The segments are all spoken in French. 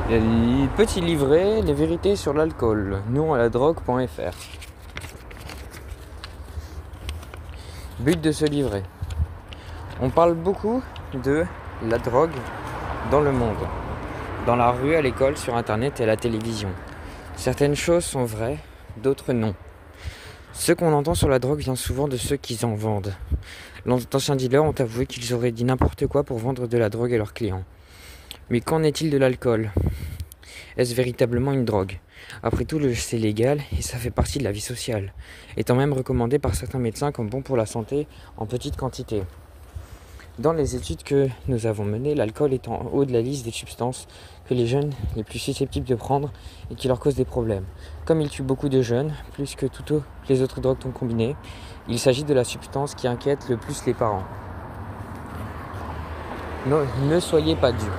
Le petit livret, les vérités sur l'alcool, nonaladrogue.fr. But de ce livret. On parle beaucoup de la drogue dans le monde, dans la rue, à l'école, sur internet et à la télévision. Certaines choses sont vraies, d'autres non. Ce qu'on entend sur la drogue vient souvent de ceux qui en vendent. D'anciens dealers ont avoué qu'ils auraient dit n'importe quoi pour vendre de la drogue à leurs clients. Mais qu'en est-il de l'alcool ? Est-ce véritablement une drogue ? Après tout, c'est légal et ça fait partie de la vie sociale, étant même recommandé par certains médecins comme bon pour la santé en petite quantité. Dans les études que nous avons menées, l'alcool est en haut de la liste des substances que les jeunes les plus susceptibles de prendre et qui leur causent des problèmes. Comme il tue beaucoup de jeunes, plus que toutes les autres drogues combinées, il s'agit de la substance qui inquiète le plus les parents. Ne soyez pas dupes.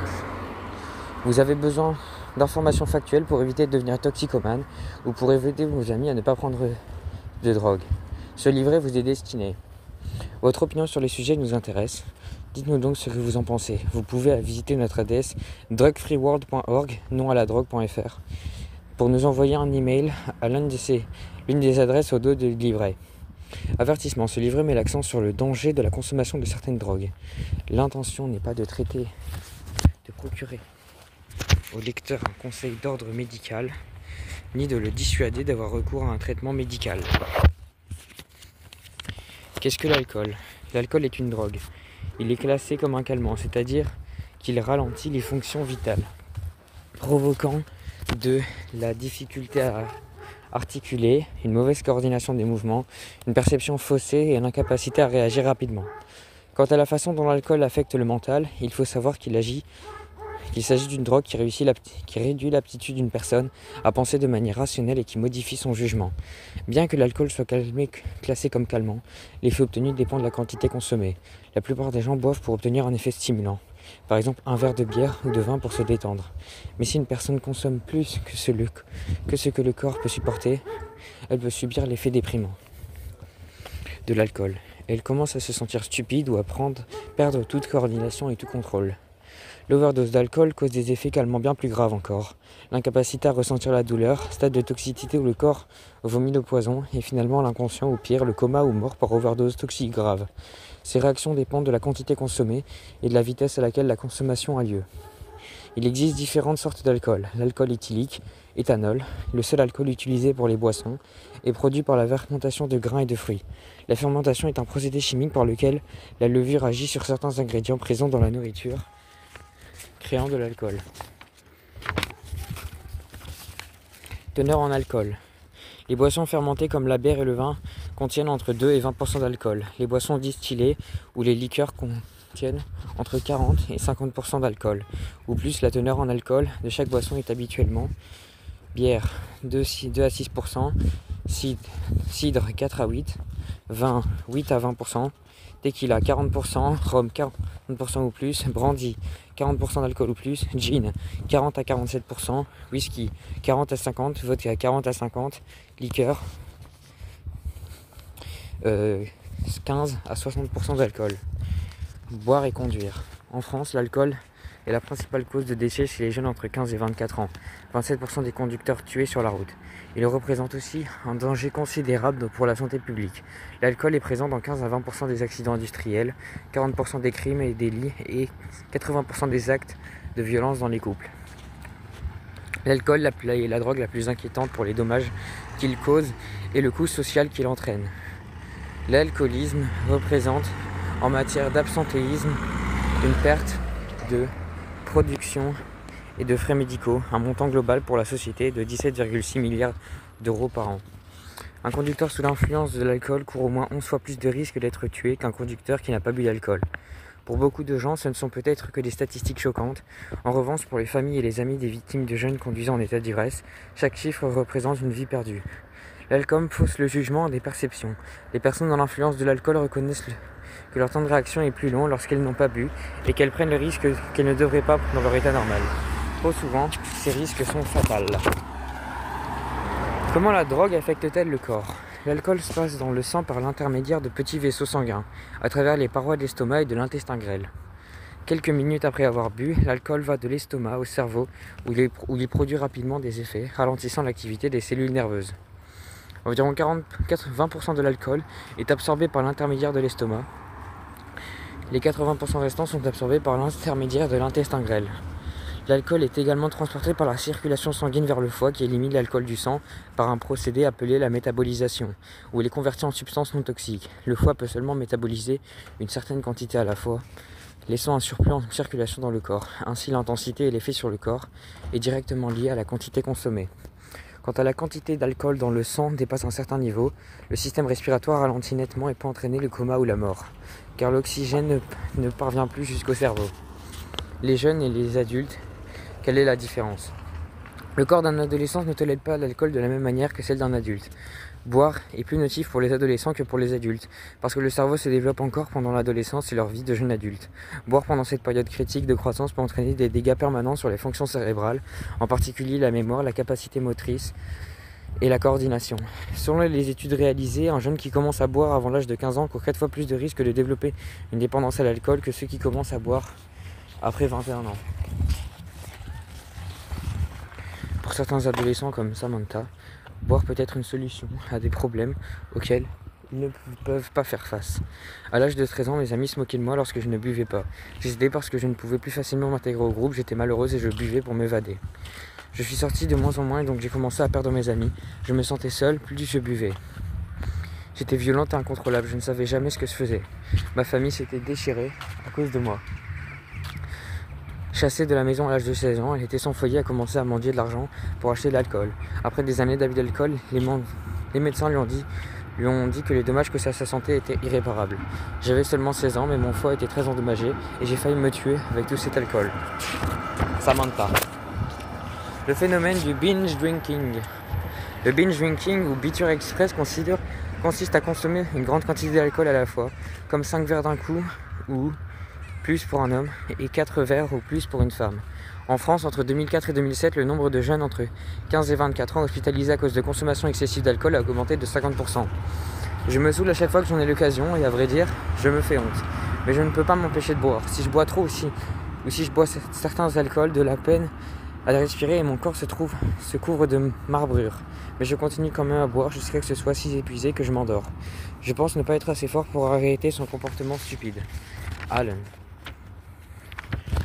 Vous avez besoin d'informations factuelles pour éviter de devenir toxicomane ou pour éviter vos amis à ne pas prendre de drogue. Ce livret vous est destiné. Votre opinion sur les sujets nous intéresse. Dites-nous donc ce que vous en pensez. Vous pouvez visiter notre adresse drugfreeworld.org, nonaladrogue.fr, pour nous envoyer un email à l'une des adresses au dos du livret. Avertissement, ce livret met l'accent sur le danger de la consommation de certaines drogues. L'intention n'est pas de procurer au lecteur un conseil d'ordre médical, ni de le dissuader d'avoir recours à un traitement médical. Qu'est-ce que l'alcool ? L'alcool est une drogue. Il est classé comme un calmant, c'est-à-dire qu'il ralentit les fonctions vitales, provoquant de la difficulté à articuler, une mauvaise coordination des mouvements, une perception faussée et une incapacité à réagir rapidement. Quant à la façon dont l'alcool affecte le mental, il faut savoir qu'il s'agit d'une drogue qui réduit l'aptitude d'une personne à penser de manière rationnelle et qui modifie son jugement. Bien que l'alcool soit classé comme calmant, l'effet obtenu dépend de la quantité consommée. La plupart des gens boivent pour obtenir un effet stimulant. Par exemple, un verre de bière ou de vin pour se détendre. Mais si une personne consomme plus que ce que le corps peut supporter, elle peut subir l'effet déprimant de l'alcool. Elle commence à se sentir stupide ou à perdre toute coordination et tout contrôle. L'overdose d'alcool cause des effets calmants bien plus graves encore. L'incapacité à ressentir la douleur, stade de toxicité où le corps vomit le poison, et finalement l'inconscient ou pire, le coma ou mort par overdose toxique grave. Ces réactions dépendent de la quantité consommée et de la vitesse à laquelle la consommation a lieu. Il existe différentes sortes d'alcool. L'alcool éthylique, éthanol, le seul alcool utilisé pour les boissons, est produit par la fermentation de grains et de fruits. La fermentation est un procédé chimique par lequel la levure agit sur certains ingrédients présents dans la nourriture, créant de l'alcool. Teneur en alcool. Les boissons fermentées comme la bière et le vin contiennent entre 2 et 20% d'alcool. Les boissons distillées ou les liqueurs contiennent entre 40 et 50% d'alcool. Ou plus, la teneur en alcool de chaque boisson est habituellement bière 2 à 6%, cidre 4 à 8%, vin 8 à 20%, tequila 40%, rhum 40% ou plus, brandy 40% d'alcool ou plus, gin 40 à 47%, whisky 40 à 50%, vodka 40 à 50%, liqueur 15 à 60% d'alcool. Boire et conduire. En France, l'alcool est la principale cause de décès chez les jeunes entre 15 et 24 ans. 27% des conducteurs tués sur la route. Il représente aussi un danger considérable pour la santé publique. L'alcool est présent dans 15 à 20% des accidents industriels, 40% des crimes et délits et 80% des actes de violence dans les couples. L'alcool est la drogue la plus inquiétante pour les dommages qu'il cause et le coût social qu'il entraîne. L'alcoolisme représente, en matière d'absentéisme, une perte de production et de frais médicaux, un montant global pour la société de 17,6 milliards d'euros par an. Un conducteur sous l'influence de l'alcool court au moins 11 fois plus de risques d'être tué qu'un conducteur qui n'a pas bu d'alcool. Pour beaucoup de gens, ce ne sont peut-être que des statistiques choquantes. En revanche, pour les familles et les amis des victimes de jeunes conduisant en état d'ivresse, chaque chiffre représente une vie perdue. L'alcool fausse le jugement des perceptions. Les personnes dans l'influence de l'alcool reconnaissent que leur temps de réaction est plus long lorsqu'elles n'ont pas bu et qu'elles prennent le risque qu'elles ne devraient pas dans leur état normal. Trop souvent, ces risques sont fatals. Comment la drogue affecte-t-elle le corps ? L'alcool se passe dans le sang par l'intermédiaire de petits vaisseaux sanguins, à travers les parois de l'estomac et de l'intestin grêle. Quelques minutes après avoir bu, l'alcool va de l'estomac au cerveau où il produit rapidement des effets, ralentissant l'activité des cellules nerveuses. Environ 20% de l'alcool est absorbé par l'intermédiaire de l'estomac. Les 80% restants sont absorbés par l'intermédiaire de l'intestin grêle. L'alcool est également transporté par la circulation sanguine vers le foie qui élimine l'alcool du sang par un procédé appelé la métabolisation, où il est converti en substance non toxique. Le foie peut seulement métaboliser une certaine quantité à la fois, laissant un surplus en circulation dans le corps. Ainsi, l'intensité et l'effet sur le corps est directement lié à la quantité consommée. Quand la quantité d'alcool dans le sang dépasse un certain niveau, le système respiratoire ralentit nettement et peut entraîner le coma ou la mort, car l'oxygène ne parvient plus jusqu'au cerveau. Les jeunes et les adultes, quelle est la différence ? Le corps d'un adolescent ne tolère pas l'alcool de la même manière que celle d'un adulte. Boire est plus nocif pour les adolescents que pour les adultes, parce que le cerveau se développe encore pendant l'adolescence et leur vie de jeune adulte. Boire pendant cette période critique de croissance peut entraîner des dégâts permanents sur les fonctions cérébrales, en particulier la mémoire, la capacité motrice et la coordination. Selon les études réalisées, un jeune qui commence à boire avant l'âge de 15 ans court 4 fois plus de risques de développer une dépendance à l'alcool que ceux qui commencent à boire après 21 ans. Pour certains adolescents comme Samantha, boire peut être une solution à des problèmes auxquels ils ne peuvent pas faire face. À l'âge de 13 ans, mes amis se moquaient de moi lorsque je ne buvais pas. J'hésitais parce que je ne pouvais plus facilement m'intégrer au groupe, j'étais malheureuse et je buvais pour m'évader. Je suis sortie de moins en moins et donc j'ai commencé à perdre mes amis. Je me sentais seule, plus je buvais. J'étais violente et incontrôlable, je ne savais jamais ce que je faisais. Ma famille s'était déchirée à cause de moi. Chassée de la maison à l'âge de 16 ans, elle était sans foyer, a commencé à mendier de l'argent pour acheter de l'alcool. Après des années d'abus d'alcool, les médecins lui ont dit que les dommages que ça à sa santé étaient irréparables. J'avais seulement 16 ans, mais mon foie était très endommagé et j'ai failli me tuer avec tout cet alcool. Samantha. Le phénomène du binge drinking. Le binge drinking ou biture express consiste à consommer une grande quantité d'alcool à la fois, comme 5 verres d'un coup ou plus pour un homme et 4 verres ou plus pour une femme. En France, entre 2004 et 2007, le nombre de jeunes entre 15 et 24 ans hospitalisés à cause de consommation excessive d'alcool a augmenté de 50%. Je me saoule à chaque fois que j'en ai l'occasion et à vrai dire, je me fais honte. Mais je ne peux pas m'empêcher de boire. Si je bois trop ou si je bois certains alcools, de la peine à les respirer et mon corps se couvre de marbrures. Mais je continue quand même à boire jusqu'à ce que ce soit si épuisé que je m'endors. Je pense ne pas être assez fort pour arrêter son comportement stupide. Alan.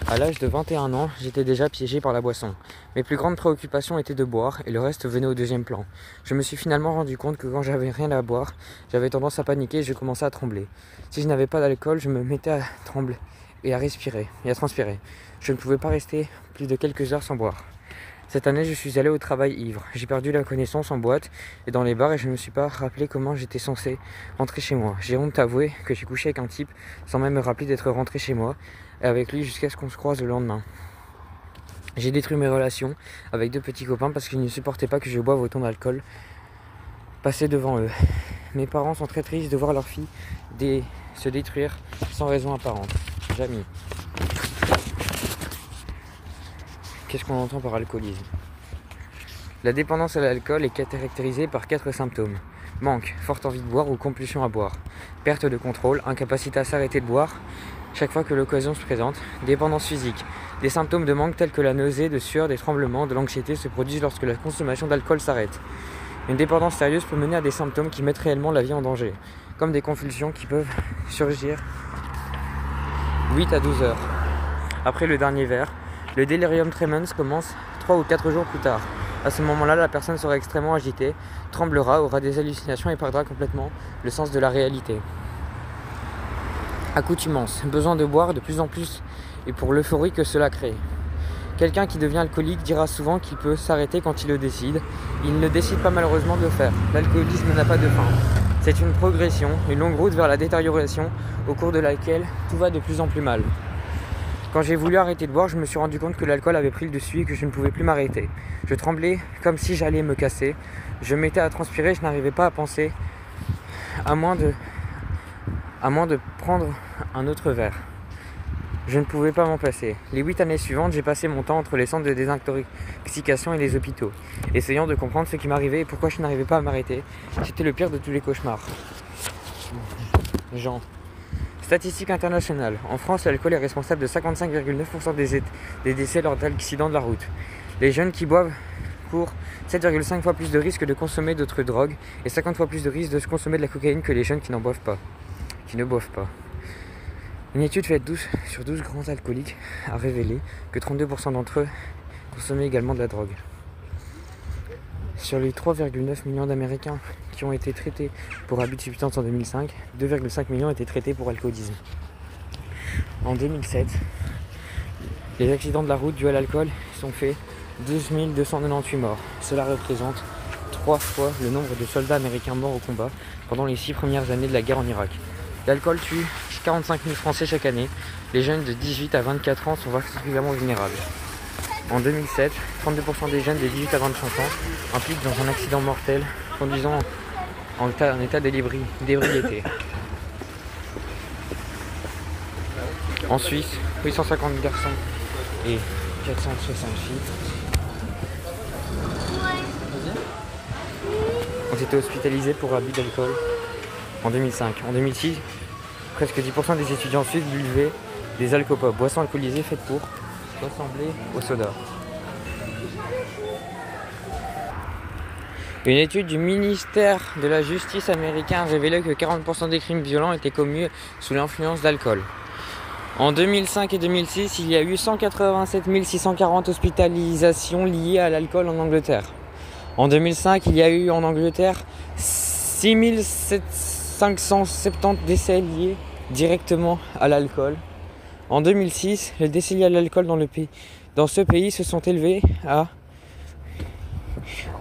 À l'âge de 21 ans, j'étais déjà piégé par la boisson. Mes plus grandes préoccupations étaient de boire et le reste venait au deuxième plan. Je me suis finalement rendu compte que quand j'avais rien à boire, j'avais tendance à paniquer et je commençais à trembler. Si je n'avais pas d'alcool, je me mettais à trembler et à respirer et à transpirer. Je ne pouvais pas rester plus de quelques heures sans boire. Cette année, je suis allé au travail ivre. J'ai perdu la connaissance en boîte et dans les bars et je ne me suis pas rappelé comment j'étais censé rentrer chez moi. J'ai honte d'avouer que j'ai couché avec un type sans même me rappeler d'être rentré chez moi et avec lui jusqu'à ce qu'on se croise le lendemain. J'ai détruit mes relations avec 2 petits copains parce qu'ils ne supportaient pas que je boive autant d'alcool passé devant eux. Mes parents sont très tristes de voir leur fille se détruire sans raison apparente. Jamie. Qu'est-ce qu'on entend par alcoolisme ? La dépendance à l'alcool est caractérisée par 4 symptômes. Manque, forte envie de boire ou compulsion à boire. Perte de contrôle, incapacité à s'arrêter de boire chaque fois que l'occasion se présente. Dépendance physique. Des symptômes de manque tels que la nausée, de sueur, des tremblements, de l'anxiété se produisent lorsque la consommation d'alcool s'arrête. Une dépendance sérieuse peut mener à des symptômes qui mettent réellement la vie en danger, comme des convulsions qui peuvent surgir 8 à 12 heures. Après le dernier verre, le delirium tremens commence 3 ou 4 jours plus tard. À ce moment-là, la personne sera extrêmement agitée, tremblera, aura des hallucinations et perdra complètement le sens de la réalité. Accoutumance, besoin de boire de plus en plus et pour l'euphorie que cela crée. Quelqu'un qui devient alcoolique dira souvent qu'il peut s'arrêter quand il le décide. Il ne décide pas malheureusement de le faire. L'alcoolisme n'a pas de fin. C'est une progression, une longue route vers la détérioration au cours de laquelle tout va de plus en plus mal. Quand j'ai voulu arrêter de boire, je me suis rendu compte que l'alcool avait pris le dessus et que je ne pouvais plus m'arrêter. Je tremblais comme si j'allais me casser. Je m'étais à transpirer, je n'arrivais pas à penser, à moins de prendre un autre verre. Je ne pouvais pas m'en passer. Les 8 années suivantes, j'ai passé mon temps entre les centres de désintoxication et les hôpitaux, essayant de comprendre ce qui m'arrivait et pourquoi je n'arrivais pas à m'arrêter. C'était le pire de tous les cauchemars. Jean. Statistiques internationales. En France, l'alcool est responsable de 55,9% des décès lors d'accidents de la route. Les jeunes qui boivent courent 7,5 fois plus de risques de consommer d'autres drogues et 50 fois plus de risques de consommer de la cocaïne que les jeunes qui ne boivent pas. Une étude faite sur 12 grands alcooliques a révélé que 32% d'entre eux consommaient également de la drogue. Sur les 3,9 millions d'Américains qui ont été traités pour abus de substance en 2005, 2,5 millions ont été traités pour alcoolisme. En 2007, les accidents de la route dus à l'alcool sont faits 12 298 morts. Cela représente 3 fois le nombre de soldats américains morts au combat pendant les 6 premières années de la guerre en Irak. L'alcool tue 45 000 Français chaque année. Les jeunes de 18 à 24 ans sont particulièrement vulnérables. En 2007, 32% des jeunes de 18 à 25 ans impliquent dans un accident mortel conduisant en état d'ébriété. En Suisse, 850 garçons et 460 filles ont été hospitalisés pour abus d'alcool en 2005. En 2006, presque 10% des étudiants suisses buvaient des alcopop, boissons alcoolisées faites pour ressembler au soda. Une étude du ministère de la Justice américain a révélé que 40% des crimes violents étaient commis sous l'influence d'alcool. En 2005 et 2006, il y a eu 187 640 hospitalisations liées à l'alcool en Angleterre. En 2005, il y a eu en Angleterre 6 570 décès liés directement à l'alcool. En 2006, les décès liés à l'alcool dans ce pays se sont élevés à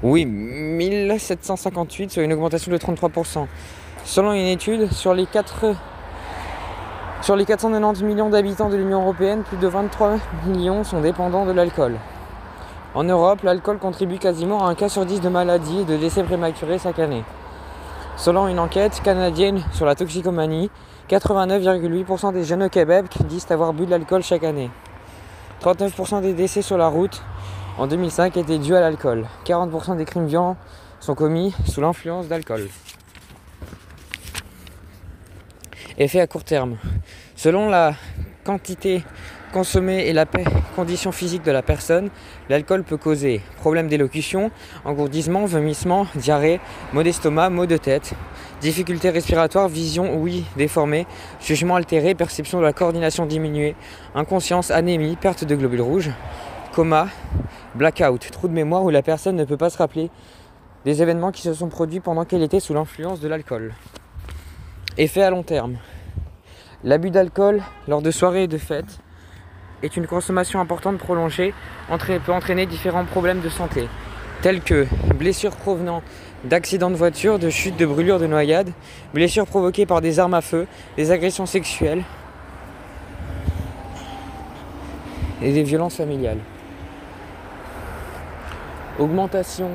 1758, soit une augmentation de 33%. Selon une étude, sur les 490 millions d'habitants de l'Union européenne, plus de 23 millions sont dépendants de l'alcool. En Europe, l'alcool contribue quasiment à 1 cas sur 10 de maladies et de décès prématurés chaque année. Selon une enquête canadienne sur la toxicomanie, 89,8% des jeunes au Québec disent avoir bu de l'alcool chaque année. 39% des décès sur la route en 2005 étaient dus à l'alcool. 40% des crimes violents sont commis sous l'influence d'alcool. Effet à court terme. Selon la quantité consommée et la condition physique de la personne, l'alcool peut causer problèmes d'élocution, engourdissement, vomissement, diarrhée, maux d'estomac, maux de tête, difficultés respiratoires, vision ouïe déformée, jugement altéré, perception de la coordination diminuée, inconscience, anémie, perte de globules rouges, coma, blackout, trou de mémoire où la personne ne peut pas se rappeler des événements qui se sont produits pendant qu'elle était sous l'influence de l'alcool. Effet à long terme. L'abus d'alcool lors de soirées et de fêtes est une consommation importante prolongée peut entraîner différents problèmes de santé, tels que blessures provenant d'accidents de voiture, de chutes, de brûlures, de noyades, blessures provoquées par des armes à feu, des agressions sexuelles et des violences familiales. Augmentation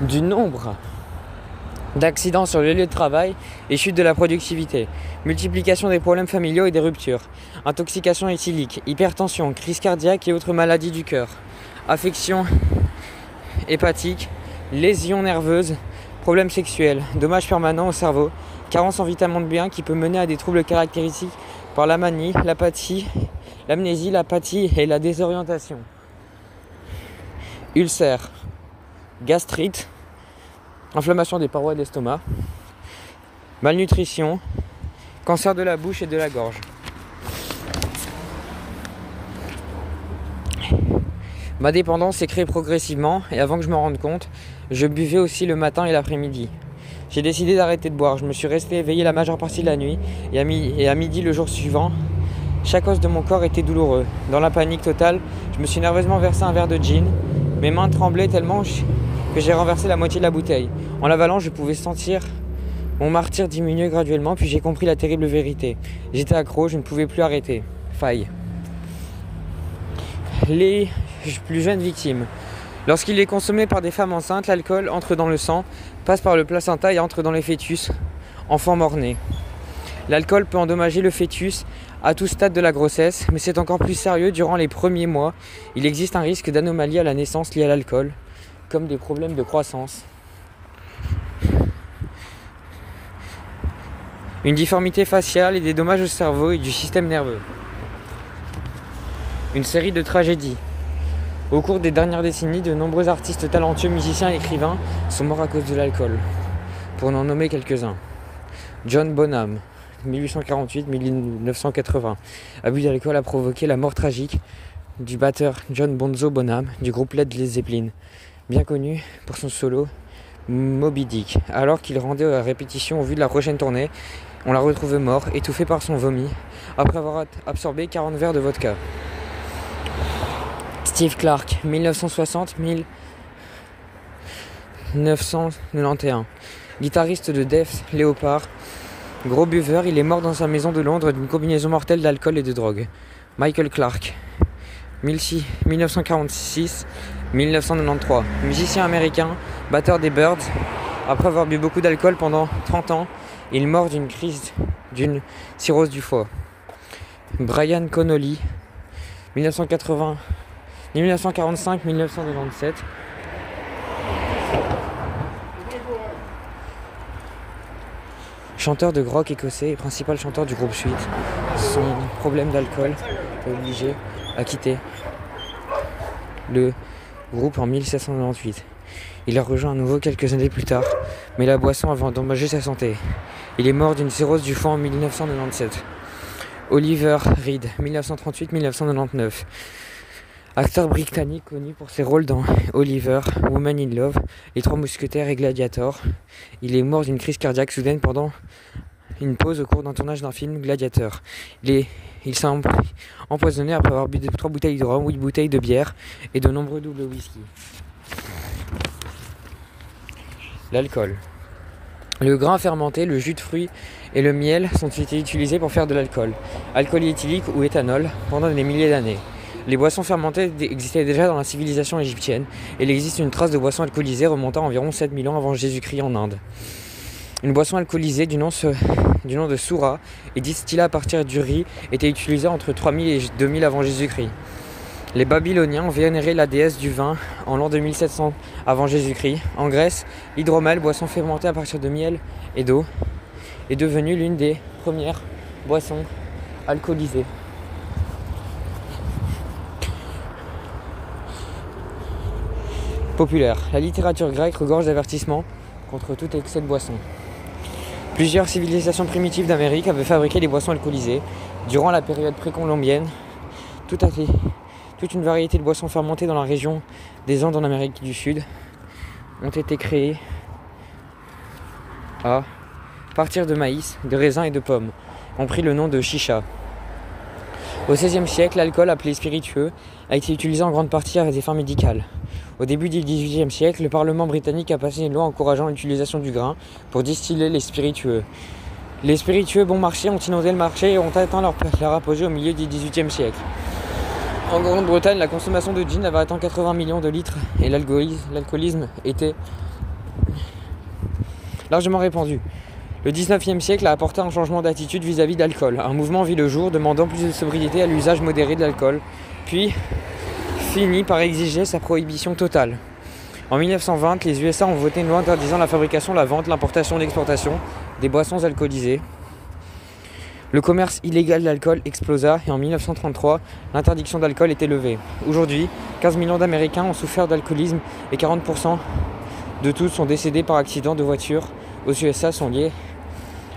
du nombre d'accidents sur le lieu de travail et chute de la productivité, multiplication des problèmes familiaux et des ruptures, intoxication éthylique, hypertension, crise cardiaque et autres maladies du cœur, affection hépatique, lésions nerveuses, problèmes sexuels, dommages permanents au cerveau, carence en vitamine B1 qui peut mener à des troubles caractéristiques par la manie, l'apathie, l'amnésie, l'apathie et la désorientation, ulcères, gastrite, inflammation des parois de l'estomac, malnutrition, cancer de la bouche et de la gorge. Ma dépendance s'est créée progressivement et avant que je me rende compte, je buvais aussi le matin et l'après-midi. J'ai décidé d'arrêter de boire, je me suis resté éveillé la majeure partie de la nuit et à midi le jour suivant, chaque os de mon corps était douloureux. Dans la panique totale, je me suis nerveusement versé un verre de gin. Mes mains tremblaient tellement que j'ai renversé la moitié de la bouteille. En l'avalant, je pouvais sentir mon martyre diminuer graduellement, puis j'ai compris la terrible vérité. J'étais accro, je ne pouvais plus arrêter. Faille. Les plus jeunes victimes. Lorsqu'il est consommé par des femmes enceintes, l'alcool entre dans le sang, passe par le placenta et entre dans les fœtus, enfants mort-nés. L'alcool peut endommager le fœtus à tout stade de la grossesse, mais c'est encore plus sérieux durant les premiers mois. Il existe un risque d'anomalie à la naissance liée à l'alcool, comme des problèmes de croissance. une difformité faciale et des dommages au cerveau et du système nerveux. Une série de tragédies. Au cours des dernières décennies, de nombreux artistes talentueux, musiciens et écrivains sont morts à cause de l'alcool. Pour n'en nommer quelques-uns. John Bonham, 1848-1980. Abus d'alcool a provoqué la mort tragique du batteur John Bonzo Bonham du groupe Led Zeppelin, bien connu pour son solo Moby Dick. Alors qu'il rendait à répétition au vu de la prochaine tournée, on l'a retrouvé mort, étouffé par son vomi, après avoir absorbé 40 verres de vodka. Steve Clark, 1960-1991. Guitariste de Def Leppard, gros buveur, il est mort dans sa maison de Londres d'une combinaison mortelle d'alcool et de drogue. Michael Clark, 1946-1993. Musicien américain, batteur des Byrds. Après avoir bu beaucoup d'alcool pendant 30 ans, il meurt d'une cirrhose du foie. Brian Connolly, 1945-1997. Chanteur de rock écossais et principal chanteur du groupe Sweet. Son problème d'alcool l'a obligé à quitter le groupe en 1798. Il a rejoint à nouveau quelques années plus tard, mais la boisson a endommagé sa santé. Il est mort d'une cirrhose du foie en 1997. Oliver Reed, 1938-1999. Acteur britannique connu pour ses rôles dans Oliver, Woman in Love, Les Trois Mousquetaires et Gladiator. Il est mort d'une crise cardiaque soudaine pendant une pause au cours d'un tournage d'un film Gladiator. Il s'est empoisonné après avoir bu 3 bouteilles de rhum, 8 bouteilles de bière et de nombreux doubles whisky. L'alcool. Le grain fermenté, le jus de fruits et le miel sont utilisés pour faire de l'alcool, alcool éthylique ou éthanol, pendant des milliers d'années. Les boissons fermentées existaient déjà dans la civilisation égyptienne et il existe une trace de boissons alcoolisées remontant à environ 7000 ans avant Jésus-Christ en Inde. Une boisson alcoolisée du nom de soura et distillée à partir du riz était utilisée entre 3000 et 2000 avant Jésus-Christ. Les Babyloniens ont vénéré la déesse du vin en l'an 2700 avant Jésus-Christ. En Grèce, l'hydromel, boisson fermentée à partir de miel et d'eau, est devenue l'une des premières boissons alcoolisées. Populaire. La littérature grecque regorge d'avertissements contre tout excès de boisson. Plusieurs civilisations primitives d'Amérique avaient fabriqué des boissons alcoolisées. Durant la période précolombienne, toute une variété de boissons fermentées dans la région des Andes en Amérique du Sud ont été créées à partir de maïs, de raisins et de pommes, ont pris le nom de chicha. Au XVIe siècle, l'alcool, appelé spiritueux, a été utilisé en grande partie à des fins médicales. Au début du XVIIIe siècle, le Parlement britannique a passé une loi encourageant l'utilisation du grain pour distiller les spiritueux. Les spiritueux bon marché ont inondé le marché et ont atteint leur apogée au milieu du XVIIIe siècle. En Grande-Bretagne, la consommation de gin avait atteint 80 millions de litres et l'alcoolisme était largement répandu. Le XIXe siècle a apporté un changement d'attitude vis-à-vis d'alcool. Un mouvement vit le jour demandant plus de sobriété à l'usage modéré de l'alcool, puis finit par exiger sa prohibition totale. En 1920, les USA ont voté une loi interdisant la fabrication, la vente, l'importation et l'exportation des boissons alcoolisées. Le commerce illégal d'alcool explosa et en 1933, l'interdiction d'alcool était levée. Aujourd'hui, 15 millions d'Américains ont souffert d'alcoolisme et 40% de tous sont décédés par accident de voiture aux USA sont liés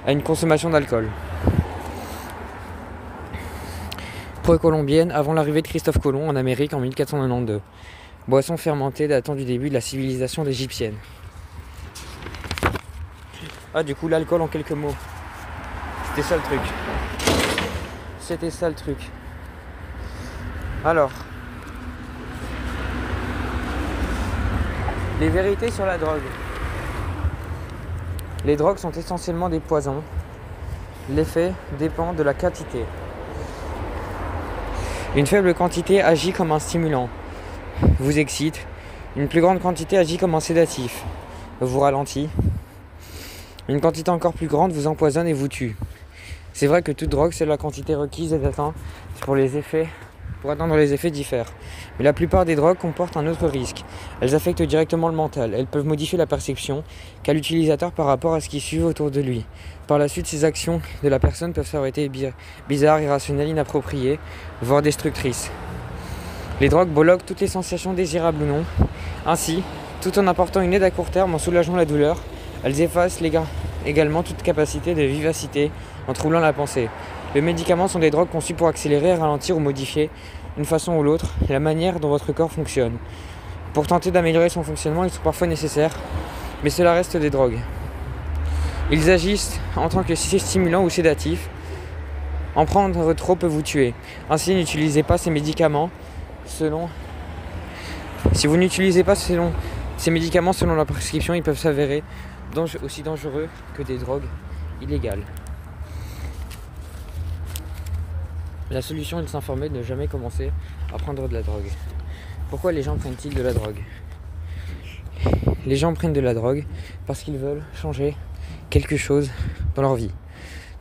à une consommation d'alcool. Précolombienne, avant l'arrivée de Christophe Colomb en Amérique en 1492. Boisson fermentée datant du début de la civilisation égyptienne. Ah, du coup, l'alcool en quelques mots. C'était ça le truc. Alors, les vérités sur la drogue. Les drogues sont essentiellement des poisons. L'effet dépend de la quantité. Une faible quantité agit comme un stimulant, vous excite. Une plus grande quantité agit comme un sédatif, vous ralentit. Une quantité encore plus grande vous empoisonne et vous tue. C'est vrai que toute drogue, c'est la quantité requise est atteinte pour les effets pour atteindre les effets diffèrent. Mais la plupart des drogues comportent un autre risque. Elles affectent directement le mental. Elles peuvent modifier la perception qu'a l'utilisateur par rapport à ce qui suit autour de lui. Par la suite, ces actions de la personne peuvent s'arrêter bizarres, irrationnelles, inappropriées, voire destructrices. Les drogues bloquent toutes les sensations désirables ou non. Ainsi, tout en apportant une aide à court terme en soulageant la douleur, elles effacent également toute capacité de vivacité en troublant la pensée. Les médicaments sont des drogues conçues pour accélérer, ralentir ou modifier, d'une façon ou l'autre, la manière dont votre corps fonctionne. Pour tenter d'améliorer son fonctionnement, ils sont parfois nécessaires, mais cela reste des drogues. Ils agissent en tant que stimulants ou sédatifs. En prendre trop peut vous tuer. Ainsi, n'utilisez pas ces médicaments Si vous n'utilisez pas ces médicaments selon la prescription, ils peuvent s'avérer aussi dangereux que des drogues illégales. La solution est de s'informer, de ne jamais commencer à prendre de la drogue. Pourquoi les gens prennent-ils de la drogue ? Les gens prennent de la drogue parce qu'ils veulent changer quelque chose dans leur vie.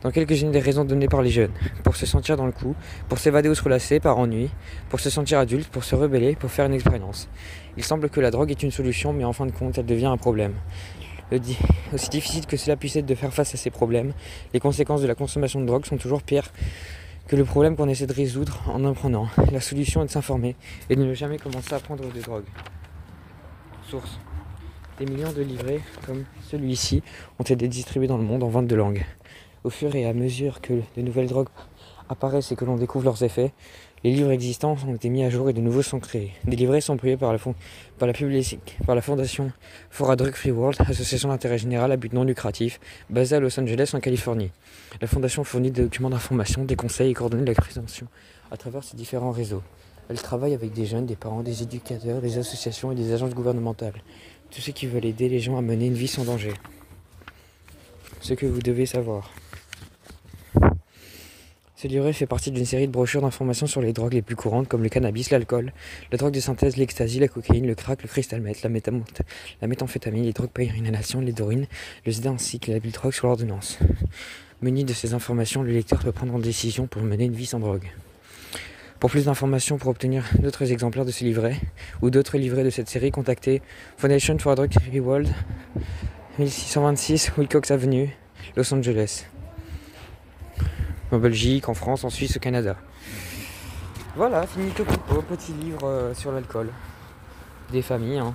Dans quelques-unes des raisons données par les jeunes. Pour se sentir dans le coup, pour s'évader ou se relasser par ennui, pour se sentir adulte, pour se rebeller, pour faire une expérience. Il semble que la drogue est une solution, mais en fin de compte, elle devient un problème. Aussi difficile que cela puisse être de faire face à ces problèmes, les conséquences de la consommation de drogue sont toujours pires que le problème qu'on essaie de résoudre en en prenant. La solution est de s'informer et de ne jamais commencer à prendre de drogue. Source. Des millions de livrets comme celui-ci ont été distribués dans le monde en 22 langues. Au fur et à mesure que de nouvelles drogues apparaissent et que l'on découvre leurs effets, les livres existants ont été mis à jour et de nouveaux sont créés. Des livrets sont publiés par la fondation For a Drug Free World, association d'intérêt général à but non lucratif, basée à Los Angeles en Californie. La fondation fournit des documents d'information, des conseils et coordonne la prévention à travers ses différents réseaux. Elle travaille avec des jeunes, des parents, des éducateurs, des associations et des agences gouvernementales. Tous ceux qui veulent aider les gens à mener une vie sans danger. Ce que vous devez savoir. Ce livret fait partie d'une série de brochures d'informations sur les drogues les plus courantes comme le cannabis, l'alcool, la drogue de synthèse, l'ecstasy, la cocaïne, le crack, le crystal meth, la méthamphétamine, les drogues par inhalation, l'héroïne, le sida ainsi que la drogue sur l'ordonnance. Muni de ces informations, le lecteur peut prendre une décision pour mener une vie sans drogue. Pour plus d'informations, pour obtenir d'autres exemplaires de ce livret ou d'autres livrets de cette série, contactez Foundation for a Drug Free World, 1626 Wilcox Avenue, Los Angeles. En Belgique, en France, en Suisse, au Canada. Voilà, finito pipo, petit livre sur l'alcool. Des familles, hein.